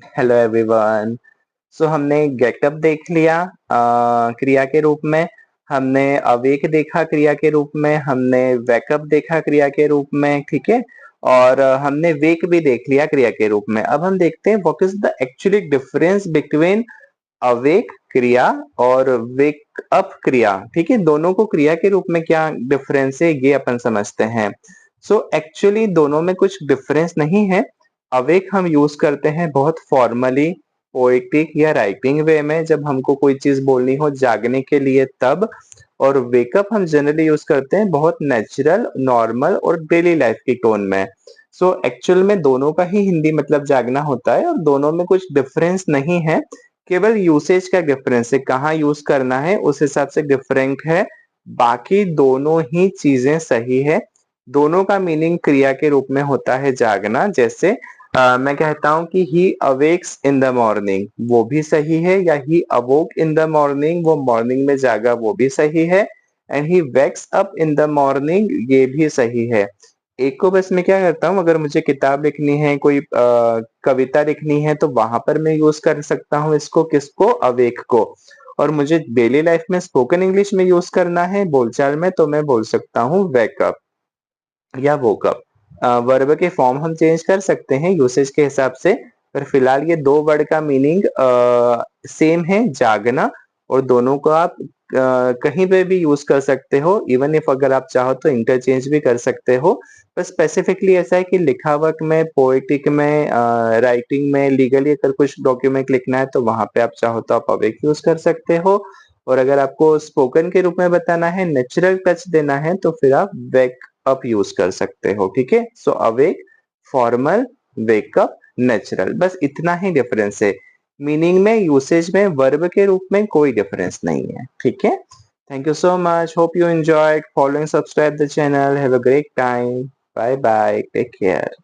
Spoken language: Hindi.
Hello everyone. सो हमने गेट अप देख लिया क्रिया के रूप में। हमने अवेक देखा क्रिया के रूप में। हमने वेकअप देखा क्रिया के रूप में, ठीक है। और हमने वेक भी देख लिया क्रिया के रूप में। अब हम देखते हैं what is the actually difference between awake क्रिया और वेक अप क्रिया, ठीक है। दोनों को क्रिया के रूप में क्या डिफरेंस है ये अपन समझते हैं। सो एक्चुअली दोनों में कुछ डिफरेंस नहीं है। अवेक हम यूज करते हैं बहुत फॉर्मली, पोएटिक या राइटिंग वे में, जब हमको कोई चीज बोलनी हो जागने के लिए तब। और वेकअप हम जनरली यूज करते हैं बहुत नेचुरल, नॉर्मल और डेली लाइफ की टोन में। सो एक्चुअल में दोनों का ही हिंदी मतलब जागना होता है और दोनों में कुछ डिफरेंस नहीं है। केवल यूसेज का डिफरेंस है, कहाँ यूज करना है उस हिसाब से डिफरेंट है। बाकी दोनों ही चीजें सही है। दोनों का मीनिंग क्रिया के रूप में होता है जागना। जैसे मैं कहता हूं कि ही अवेक्स इन द मॉर्निंग, वो भी सही है। या ही अवोक इन द मॉर्निंग, वो मॉर्निंग में जागा, वो भी सही है। And he wakes up in the morning, ये भी सही है। एक को बस मैं क्या करता हूँ, अगर मुझे किताब लिखनी है, कोई कविता लिखनी है, तो वहां पर मैं यूज कर सकता हूँ इसको, किसको, अवेक को। और मुझे डेली लाइफ में स्पोकन इंग्लिश में यूज करना है बोलचाल में, तो मैं बोल सकता हूँ वेकअप या वोकअप। वर्ब के फॉर्म हम चेंज कर सकते हैं यूसेज के हिसाब से, पर फिलहाल ये दो वर्ड का मीनिंग सेम है, जागना। और दोनों को आप कहीं पे भी यूज कर सकते हो। इवन इफ अगर आप चाहो तो इंटरचेंज भी कर सकते हो। पर स्पेसिफिकली ऐसा है कि लिखावट में, पोएटिक में, राइटिंग में, लीगली अगर कुछ डॉक्यूमेंट लिखना है तो वहां पे आप चाहो तो आप अवेक यूज कर सकते हो। और अगर आपको स्पोकन के रूप में बताना है, नेचुरल टच देना है, तो फिर आप वेक अप यूज कर सकते हो, ठीक है। So awake formal, wake up natural, बस इतना ही डिफरेंस है। मीनिंग में, यूसेज में, वर्ब के रूप में कोई डिफरेंस नहीं है, ठीक है। Thank you so much, hope you enjoyed, follow and subscribe the channel, have a great time, bye bye, take care.